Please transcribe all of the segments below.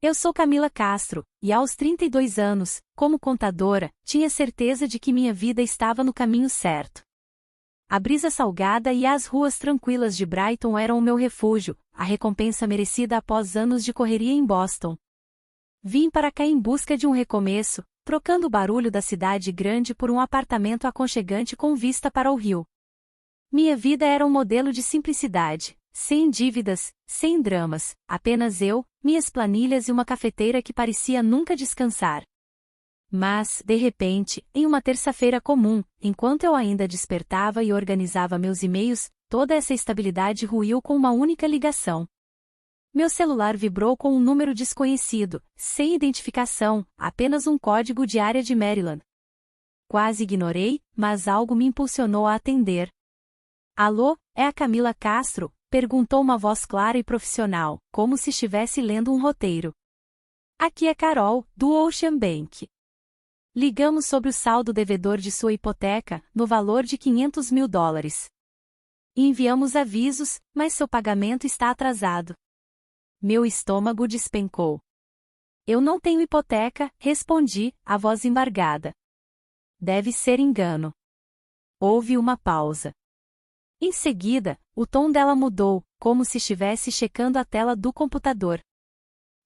Eu sou Camila Castro, e aos 32 anos, como contadora, tinha certeza de que minha vida estava no caminho certo. A brisa salgada e as ruas tranquilas de Brighton eram o meu refúgio, a recompensa merecida após anos de correria em Boston. Vim para cá em busca de um recomeço, trocando o barulho da cidade grande por um apartamento aconchegante com vista para o rio. Minha vida era um modelo de simplicidade, sem dívidas, sem dramas, apenas eu, minhas planilhas e uma cafeteira que parecia nunca descansar. Mas, de repente, em uma terça-feira comum, enquanto eu ainda despertava e organizava meus e-mails, toda essa estabilidade ruiu com uma única ligação. Meu celular vibrou com um número desconhecido, sem identificação, apenas um código de área de Maryland. Quase ignorei, mas algo me impulsionou a atender. Alô, é a Camila Castro? Perguntou uma voz clara e profissional, como se estivesse lendo um roteiro. Aqui é Carol, do Ocean Bank. Ligamos sobre o saldo devedor de sua hipoteca, no valor de $500 mil. Enviamos avisos, mas seu pagamento está atrasado. Meu estômago despencou. Eu não tenho hipoteca, respondi, a voz embargada. Deve ser engano. Houve uma pausa. Em seguida, o tom dela mudou, como se estivesse checando a tela do computador.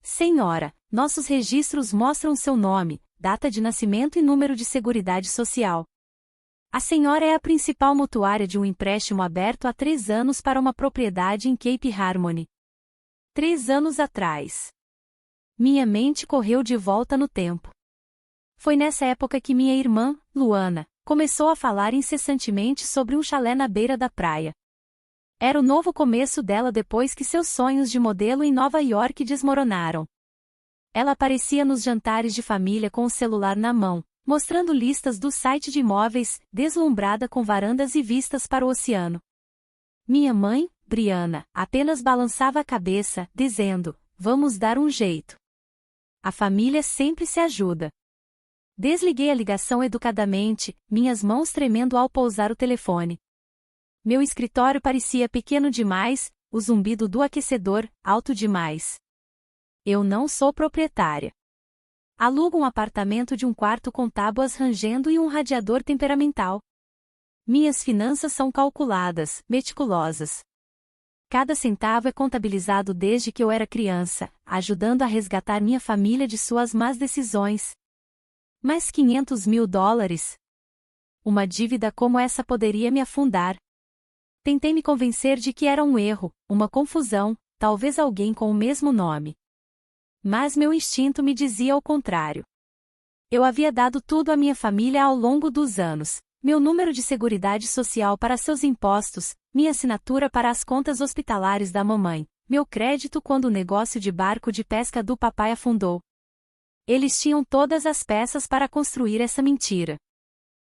Senhora, nossos registros mostram seu nome, data de nascimento e número de seguridade social. A senhora é a principal mutuária de um empréstimo aberto há 3 anos para uma propriedade em Cape Harmony. 3 anos atrás. Minha mente correu de volta no tempo. Foi nessa época que minha irmã, Luana, começou a falar incessantemente sobre um chalé na beira da praia. Era o novo começo dela depois que seus sonhos de modelo em Nova York desmoronaram. Ela aparecia nos jantares de família com o celular na mão, mostrando listas do site de imóveis, deslumbrada com varandas e vistas para o oceano. Minha mãe, Briana, apenas balançava a cabeça, dizendo, vamos dar um jeito. A família sempre se ajuda. Desliguei a ligação educadamente, minhas mãos tremendo ao pousar o telefone. Meu escritório parecia pequeno demais, o zumbido do aquecedor, alto demais. Eu não sou proprietária. Alugo um apartamento de um quarto com tábuas rangendo e um radiador temperamental. Minhas finanças são calculadas, meticulosas. Cada centavo é contabilizado desde que eu era criança, ajudando a resgatar minha família de suas más decisões. Mas $500 mil? Uma dívida como essa poderia me afundar. Tentei me convencer de que era um erro, uma confusão, talvez alguém com o mesmo nome. Mas meu instinto me dizia o contrário. Eu havia dado tudo à minha família ao longo dos anos, meu número de seguridade social para seus impostos, minha assinatura para as contas hospitalares da mamãe, meu crédito quando o negócio de barco de pesca do papai afundou. Eles tinham todas as peças para construir essa mentira.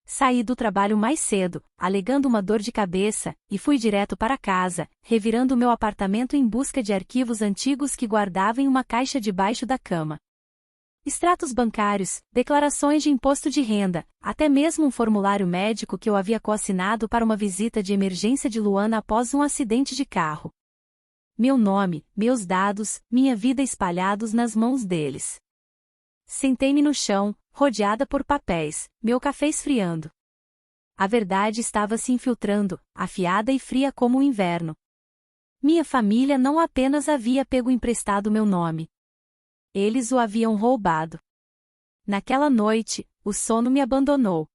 Saí do trabalho mais cedo, alegando uma dor de cabeça, e fui direto para casa, revirando meu apartamento em busca de arquivos antigos que guardava em uma caixa debaixo da cama. Extratos bancários, declarações de imposto de renda, até mesmo um formulário médico que eu havia coassinado para uma visita de emergência de Luana após um acidente de carro. Meu nome, meus dados, minha vida espalhados nas mãos deles. Sentei-me no chão, rodeada por papéis, meu café esfriando. A verdade estava se infiltrando, afiada e fria como o inverno. Minha família não apenas havia pego emprestado meu nome. Eles o haviam roubado. Naquela noite, o sono me abandonou.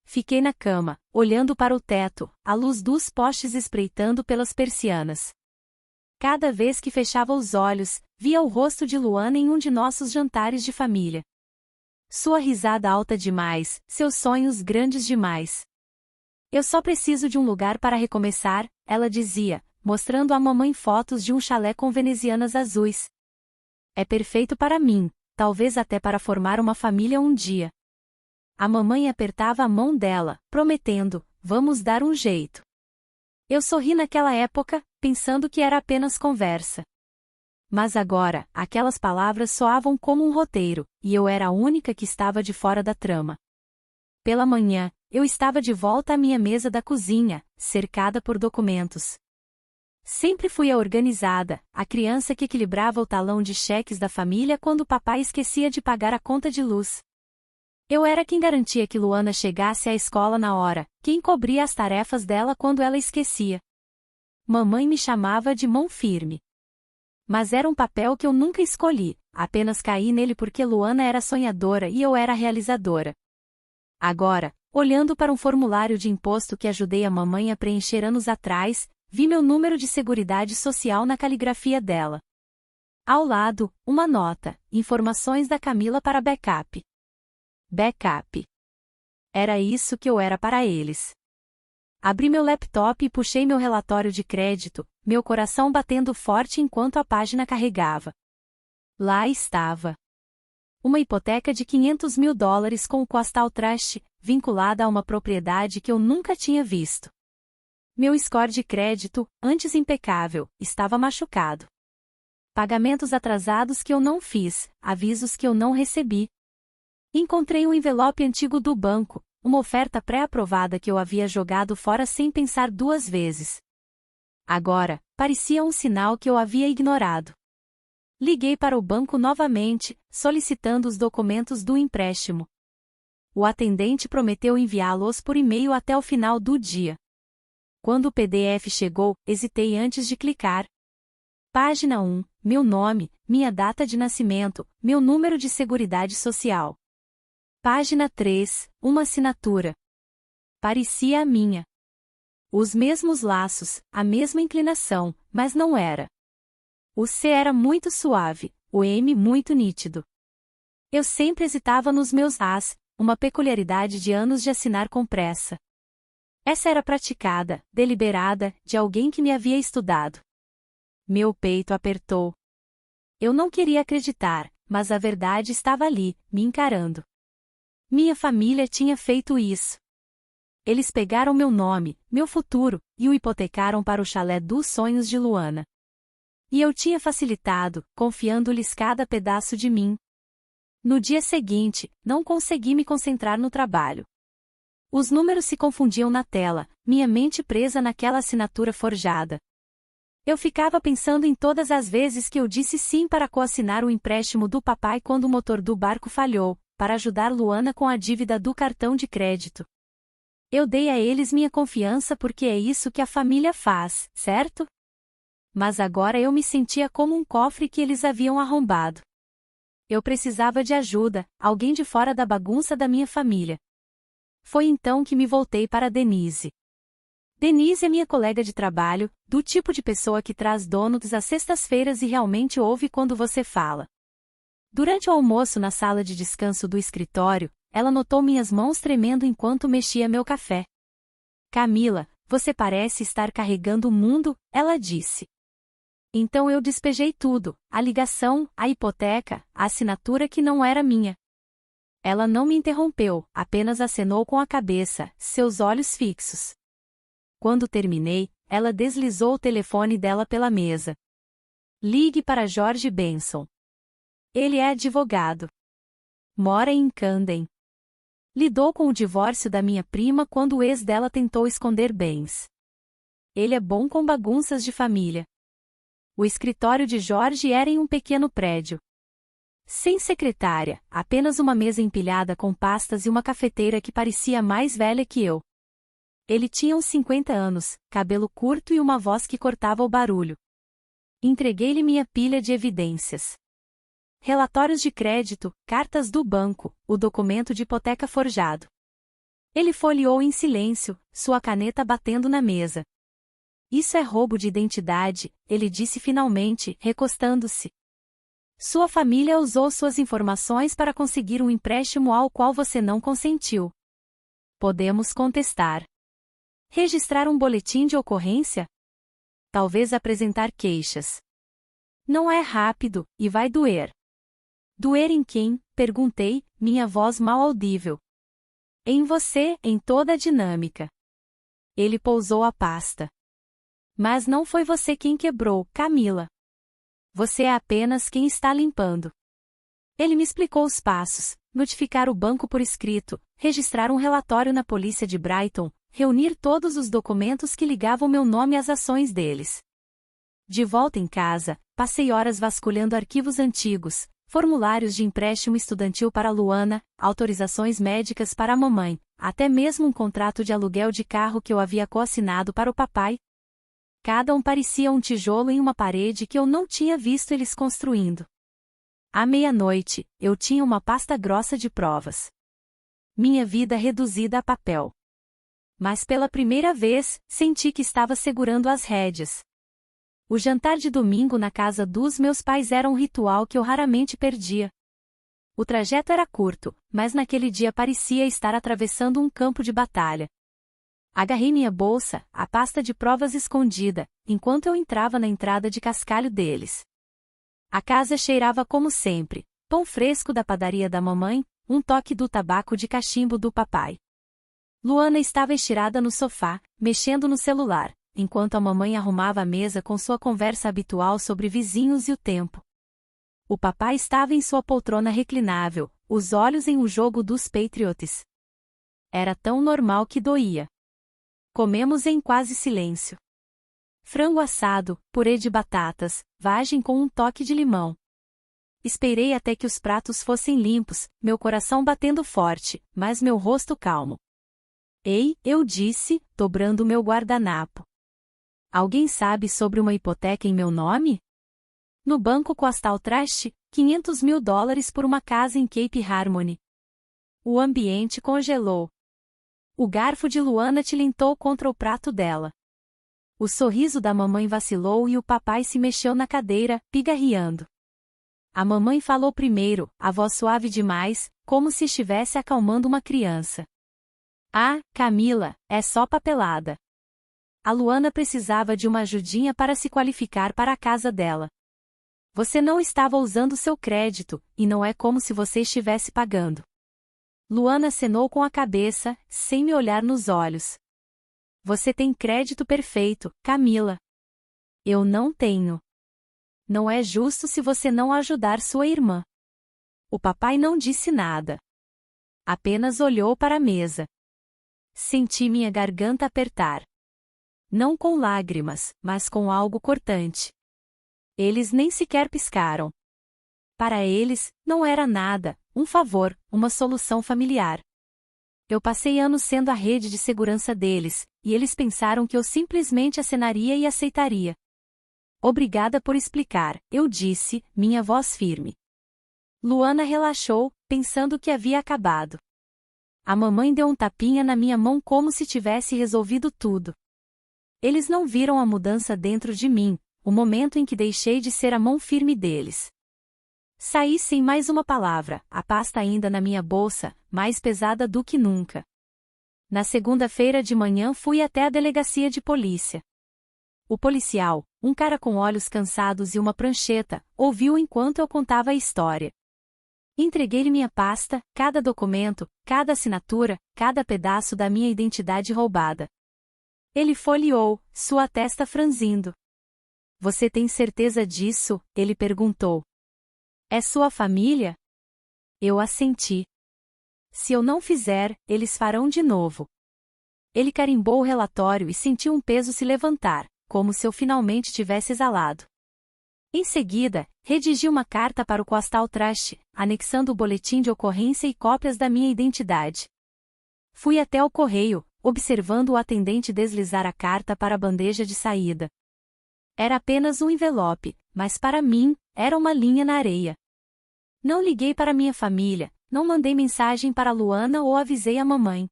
Fiquei na cama, olhando para o teto, a luz dos postes espreitando pelas persianas. Cada vez que fechava os olhos, via o rosto de Luana em um de nossos jantares de família. Sua risada alta demais, seus sonhos grandes demais. Eu só preciso de um lugar para recomeçar, ela dizia, mostrando à mamãe fotos de um chalé com venezianas azuis. É perfeito para mim, talvez até para formar uma família um dia. A mamãe apertava a mão dela, prometendo, vamos dar um jeito. Eu sorri naquela época, pensando que era apenas conversa. Mas agora, aquelas palavras soavam como um roteiro, e eu era a única que estava de fora da trama. Pela manhã, eu estava de volta à minha mesa da cozinha, cercada por documentos. Sempre fui a organizada, a criança que equilibrava o talão de cheques da família quando o papai esquecia de pagar a conta de luz. Eu era quem garantia que Luana chegasse à escola na hora, quem cobria as tarefas dela quando ela esquecia. Mamãe me chamava de mão firme. Mas era um papel que eu nunca escolhi, apenas caí nele porque Luana era sonhadora e eu era realizadora. Agora, olhando para um formulário de imposto que ajudei a mamãe a preencher anos atrás, vi meu número de seguridade social na caligrafia dela. Ao lado, uma nota: informações da Camila para backup. Backup. Era isso que eu era para eles. Abri meu laptop e puxei meu relatório de crédito, meu coração batendo forte enquanto a página carregava. Lá estava. Uma hipoteca de $500.000 com o Coastal Trust, vinculada a uma propriedade que eu nunca tinha visto. Meu score de crédito, antes impecável, estava machucado. Pagamentos atrasados que eu não fiz, avisos que eu não recebi. Encontrei um envelope antigo do banco, uma oferta pré-aprovada que eu havia jogado fora sem pensar duas vezes. Agora, parecia um sinal que eu havia ignorado. Liguei para o banco novamente, solicitando os documentos do empréstimo. O atendente prometeu enviá-los por e-mail até o final do dia. Quando o PDF chegou, hesitei antes de clicar. Página 1, meu nome, minha data de nascimento, meu número de seguridade social. Página 3, uma assinatura. Parecia a minha. Os mesmos laços, a mesma inclinação, mas não era. O C era muito suave, o M muito nítido. Eu sempre hesitava nos meus As, uma peculiaridade de anos de assinar com pressa. Essa era praticada, deliberada, de alguém que me havia estudado. Meu peito apertou. Eu não queria acreditar, mas a verdade estava ali, me encarando. Minha família tinha feito isso. Eles pegaram meu nome, meu futuro, e o hipotecaram para o chalé dos sonhos de Luana. E eu tinha facilitado, confiando-lhes cada pedaço de mim. No dia seguinte, não consegui me concentrar no trabalho. Os números se confundiam na tela, minha mente presa naquela assinatura forjada. Eu ficava pensando em todas as vezes que eu disse sim para coassinar o empréstimo do papai quando o motor do barco falhou, para ajudar Luana com a dívida do cartão de crédito. Eu dei a eles minha confiança porque é isso que a família faz, certo? Mas agora eu me sentia como um cofre que eles haviam arrombado. Eu precisava de ajuda, alguém de fora da bagunça da minha família. Foi então que me voltei para Denise. Denise é minha colega de trabalho, do tipo de pessoa que traz donuts às sextas-feiras e realmente ouve quando você fala. Durante o almoço na sala de descanso do escritório, ela notou minhas mãos tremendo enquanto mexia meu café. Camila, você parece estar carregando o mundo, ela disse. Então eu despejei tudo, a ligação, a hipoteca, a assinatura que não era minha. Ela não me interrompeu, apenas acenou com a cabeça, seus olhos fixos. Quando terminei, ela deslizou o telefone dela pela mesa. Ligue para Jorge Benson. Ele é advogado. Mora em Camden. Lidou com o divórcio da minha prima quando o ex dela tentou esconder bens. Ele é bom com bagunças de família. O escritório de Jorge era em um pequeno prédio. Sem secretária, apenas uma mesa empilhada com pastas e uma cafeteira que parecia mais velha que eu. Ele tinha uns 50 anos, cabelo curto e uma voz que cortava o barulho. Entreguei-lhe minha pilha de evidências. Relatórios de crédito, cartas do banco, o documento de hipoteca forjado. Ele folheou em silêncio, sua caneta batendo na mesa. Isso é roubo de identidade, ele disse finalmente, recostando-se. Sua família usou suas informações para conseguir um empréstimo ao qual você não consentiu. Podemos contestar. Registrar um boletim de ocorrência? Talvez apresentar queixas. Não é rápido, e vai doer. Doer em quem? Perguntei, minha voz mal audível. Em você, em toda a dinâmica. Ele pousou a pasta. Mas não foi você quem quebrou, Camila. Você é apenas quem está limpando. Ele me explicou os passos: notificar o banco por escrito, registrar um relatório na polícia de Brighton, reunir todos os documentos que ligavam meu nome às ações deles. De volta em casa, passei horas vasculhando arquivos antigos, formulários de empréstimo estudantil para Luana, autorizações médicas para a mamãe, até mesmo um contrato de aluguel de carro que eu havia coassinado para o papai. Cada um parecia um tijolo em uma parede que eu não tinha visto eles construindo. À meia-noite, eu tinha uma pasta grossa de provas. Minha vida reduzida a papel. Mas pela primeira vez, senti que estava segurando as rédeas. O jantar de domingo na casa dos meus pais era um ritual que eu raramente perdia. O trajeto era curto, mas naquele dia parecia estar atravessando um campo de batalha. Agarrei minha bolsa, a pasta de provas escondida, enquanto eu entrava na entrada de cascalho deles. A casa cheirava como sempre, pão fresco da padaria da mamãe, um toque do tabaco de cachimbo do papai. Luana estava estirada no sofá, mexendo no celular, enquanto a mamãe arrumava a mesa com sua conversa habitual sobre vizinhos e o tempo. O papai estava em sua poltrona reclinável, os olhos em um jogo dos Patriots. Era tão normal que doía. Comemos em quase silêncio. Frango assado, purê de batatas, vagem com um toque de limão. Esperei até que os pratos fossem limpos, meu coração batendo forte, mas meu rosto calmo. Ei, eu disse, dobrando meu guardanapo. Alguém sabe sobre uma hipoteca em meu nome? No banco Coastal Trust, $500 mil por uma casa em Cape Harmony. O ambiente congelou. O garfo de Luana tilintou contra o prato dela. O sorriso da mamãe vacilou e o papai se mexeu na cadeira, pigarreando. A mamãe falou primeiro, a voz suave demais, como se estivesse acalmando uma criança. Ah, Camila, é só papelada. A Luana precisava de uma ajudinha para se qualificar para a casa dela. Você não estava usando seu crédito, e não é como se você estivesse pagando. Luana acenou com a cabeça, sem me olhar nos olhos. Você tem crédito perfeito, Camila. Eu não tenho. Não é justo se você não ajudar sua irmã. O papai não disse nada. Apenas olhou para a mesa. Senti minha garganta apertar. Não com lágrimas, mas com algo cortante. Eles nem sequer piscaram. Para eles, não era nada, um favor, uma solução familiar. Eu passei anos sendo a rede de segurança deles, e eles pensaram que eu simplesmente acenaria e aceitaria. Obrigada por explicar, eu disse, minha voz firme. Luana relaxou, pensando que havia acabado. A mamãe deu um tapinha na minha mão como se tivesse resolvido tudo. Eles não viram a mudança dentro de mim, o momento em que deixei de ser a mão firme deles. Saí sem mais uma palavra, a pasta ainda na minha bolsa, mais pesada do que nunca. Na segunda-feira de manhã fui até a delegacia de polícia. O policial, um cara com olhos cansados e uma prancheta, ouviu enquanto eu contava a história. Entreguei-lhe minha pasta, cada documento, cada assinatura, cada pedaço da minha identidade roubada. Ele folheou, sua testa franzindo. Você tem certeza disso? Ele perguntou. É sua família? Eu assenti. Se eu não fizer, eles farão de novo. Ele carimbou o relatório e sentiu um peso se levantar, como se eu finalmente tivesse exalado. Em seguida, redigi uma carta para o Coastal Trust, anexando o boletim de ocorrência e cópias da minha identidade. Fui até o correio, observando o atendente deslizar a carta para a bandeja de saída. Era apenas um envelope, mas para mim, era uma linha na areia. Não liguei para minha família, não mandei mensagem para Luana ou avisei a mamãe.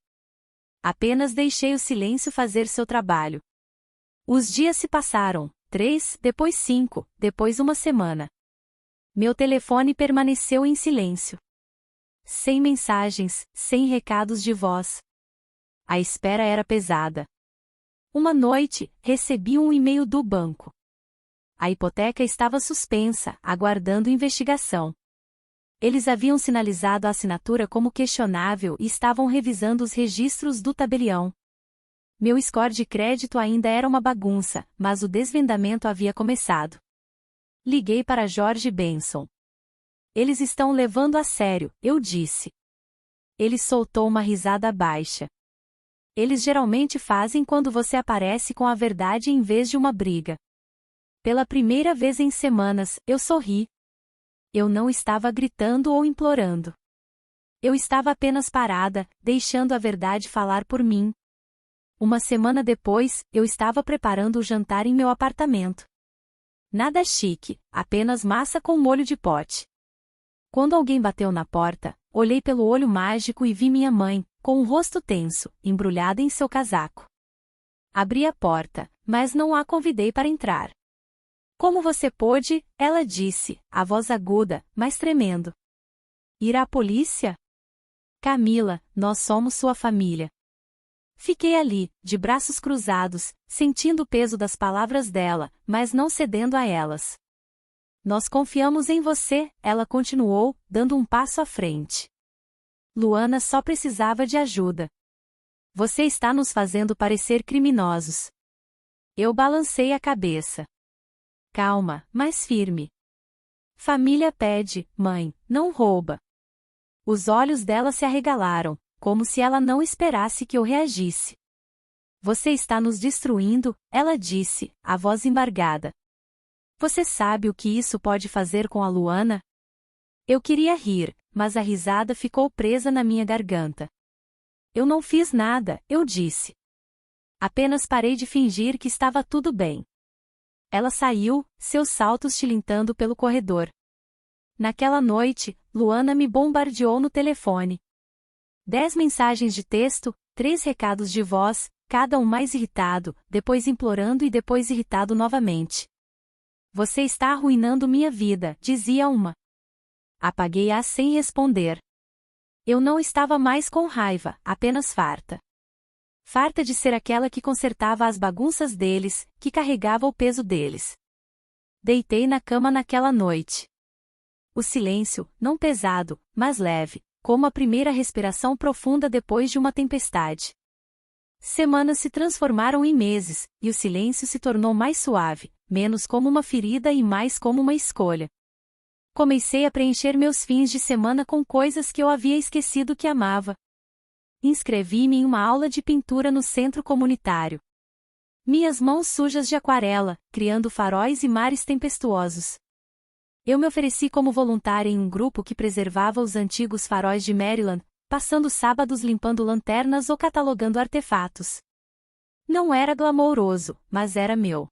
Apenas deixei o silêncio fazer seu trabalho. Os dias se passaram, 3, depois 5, depois uma semana. Meu telefone permaneceu em silêncio. Sem mensagens, sem recados de voz. A espera era pesada. Uma noite, recebi um e-mail do banco. A hipoteca estava suspensa, aguardando investigação. Eles haviam sinalizado a assinatura como questionável e estavam revisando os registros do tabelião. Meu score de crédito ainda era uma bagunça, mas o desvendamento havia começado. Liguei para Jorge Benson. Eles estão levando a sério, eu disse. Ele soltou uma risada baixa. Eles geralmente fazem quando você aparece com a verdade em vez de uma briga. Pela primeira vez em semanas, eu sorri. Eu não estava gritando ou implorando. Eu estava apenas parada, deixando a verdade falar por mim. Uma semana depois, eu estava preparando o jantar em meu apartamento. Nada chique, apenas massa com molho de pote. Quando alguém bateu na porta, olhei pelo olho mágico e vi minha mãe, com o rosto tenso, embrulhada em seu casaco. Abri a porta, mas não a convidei para entrar. Como você pôde? Ela disse, a voz aguda, mas tremendo. Ir à polícia? Camila, nós somos sua família. Fiquei ali, de braços cruzados, sentindo o peso das palavras dela, mas não cedendo a elas. Nós confiamos em você, ela continuou, dando um passo à frente. Luana só precisava de ajuda. Você está nos fazendo parecer criminosos. Eu balancei a cabeça. Calma, mais firme. Família pede, mãe, não rouba. Os olhos dela se arregalaram, como se ela não esperasse que eu reagisse. Você está nos destruindo, ela disse, a voz embargada. Você sabe o que isso pode fazer com a Luana? Eu queria rir, mas a risada ficou presa na minha garganta. Eu não fiz nada, eu disse. Apenas parei de fingir que estava tudo bem. Ela saiu, seus saltos tilintando pelo corredor. Naquela noite, Luana me bombardeou no telefone. 10 mensagens de texto, 3 recados de voz, cada um mais irritado, depois implorando e depois irritado novamente. Você está arruinando minha vida, dizia uma. Apaguei-a sem responder. Eu não estava mais com raiva, apenas farta. Farta de ser aquela que consertava as bagunças deles, que carregava o peso deles. Deitei na cama naquela noite. O silêncio, não pesado, mas leve, como a primeira respiração profunda depois de uma tempestade. Semanas se transformaram em meses, e o silêncio se tornou mais suave, menos como uma ferida e mais como uma escolha. Comecei a preencher meus fins de semana com coisas que eu havia esquecido que amava. Inscrevi-me em uma aula de pintura no centro comunitário. Minhas mãos sujas de aquarela, criando faróis e mares tempestuosos. Eu me ofereci como voluntária em um grupo que preservava os antigos faróis de Maryland, passando sábados limpando lanternas ou catalogando artefatos. Não era glamouroso, mas era meu.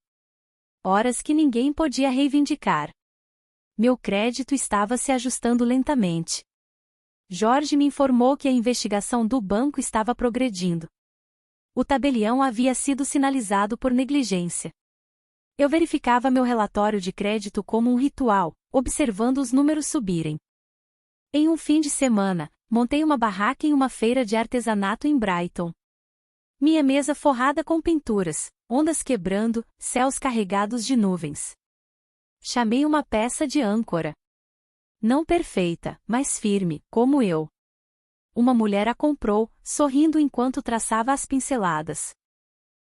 Horas que ninguém podia reivindicar. Meu crédito estava se ajustando lentamente. Jorge me informou que a investigação do banco estava progredindo. O tabelião havia sido sinalizado por negligência. Eu verificava meu relatório de crédito como um ritual, observando os números subirem. Em um fim de semana, montei uma barraca em uma feira de artesanato em Brighton. Minha mesa forrada com pinturas, ondas quebrando, céus carregados de nuvens. Chamei uma peça de âncora. Não perfeita, mas firme, como eu. Uma mulher a comprou, sorrindo enquanto traçava as pinceladas.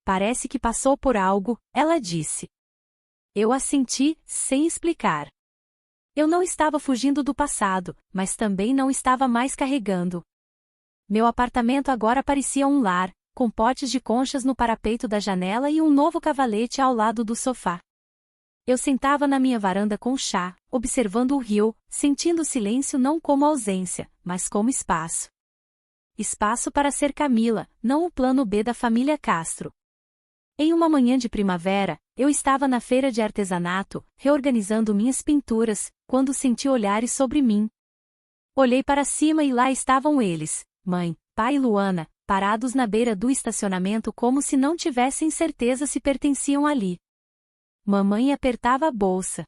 Parece que passou por algo, ela disse. Eu assenti, sem explicar. Eu não estava fugindo do passado, mas também não estava mais carregando. Meu apartamento agora parecia um lar, com potes de conchas no parapeito da janela e um novo cavalete ao lado do sofá. Eu sentava na minha varanda com chá, observando o rio, sentindo o silêncio não como ausência, mas como espaço. Espaço para ser Camila, não o plano B da família Castro. Em uma manhã de primavera, eu estava na feira de artesanato, reorganizando minhas pinturas, quando senti olhares sobre mim. Olhei para cima e lá estavam eles, mãe, pai e Luana, parados na beira do estacionamento como se não tivessem certeza se pertenciam ali. Mamãe apertava a bolsa.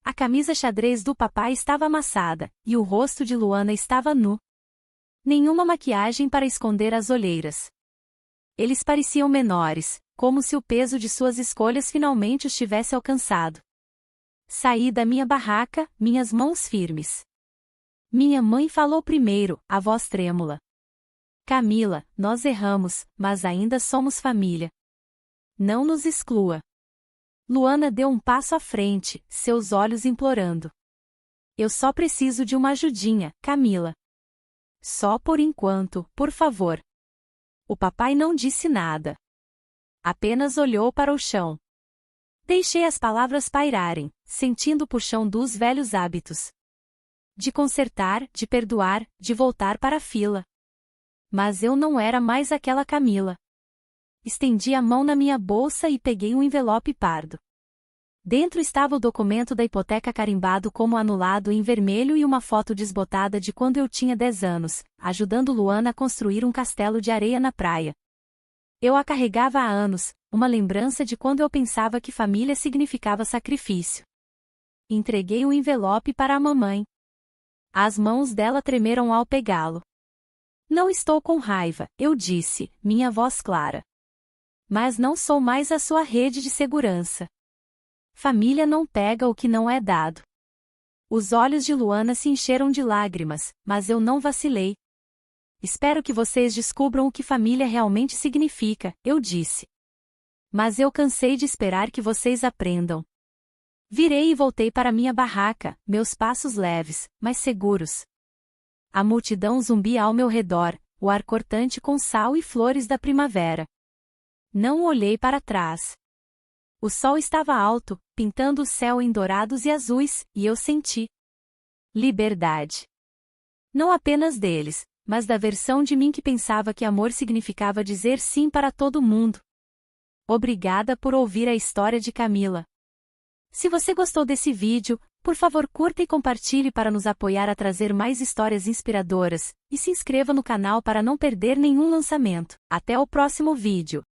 A camisa xadrez do papai estava amassada, e o rosto de Luana estava nu. Nenhuma maquiagem para esconder as olheiras. Eles pareciam menores, como se o peso de suas escolhas finalmente os tivesse alcançado. Saí da minha barraca, minhas mãos firmes. Minha mãe falou primeiro, a voz trêmula. Camila, nós erramos, mas ainda somos família. Não nos exclua. Luana deu um passo à frente, seus olhos implorando. Eu só preciso de uma ajudinha, Camila. Só por enquanto, por favor. O papai não disse nada. Apenas olhou para o chão. Deixei as palavras pairarem, sentindo o puxão dos velhos hábitos. De consertar, de perdoar, de voltar para a fila. Mas eu não era mais aquela Camila. Estendi a mão na minha bolsa e peguei um envelope pardo. Dentro estava o documento da hipoteca carimbado como anulado em vermelho e uma foto desbotada de quando eu tinha 10 anos, ajudando Luana a construir um castelo de areia na praia. Eu a carregava há anos, uma lembrança de quando eu pensava que família significava sacrifício. Entreguei o envelope para a mamãe. As mãos dela tremeram ao pegá-lo. Não estou com raiva, eu disse, minha voz clara. Mas não sou mais a sua rede de segurança. Família não pega o que não é dado. Os olhos de Luana se encheram de lágrimas, mas eu não vacilei. Espero que vocês descubram o que família realmente significa, eu disse. Mas eu cansei de esperar que vocês aprendam. Virei e voltei para minha barraca, meus passos leves, mas seguros. A multidão zumbia ao meu redor, o ar cortante com sal e flores da primavera. Não olhei para trás. O sol estava alto, pintando o céu em dourados e azuis, e eu senti liberdade. Não apenas deles, mas da versão de mim que pensava que amor significava dizer sim para todo mundo. Obrigada por ouvir a história de Camila. Se você gostou desse vídeo, por favor curta e compartilhe para nos apoiar a trazer mais histórias inspiradoras, e se inscreva no canal para não perder nenhum lançamento. Até o próximo vídeo.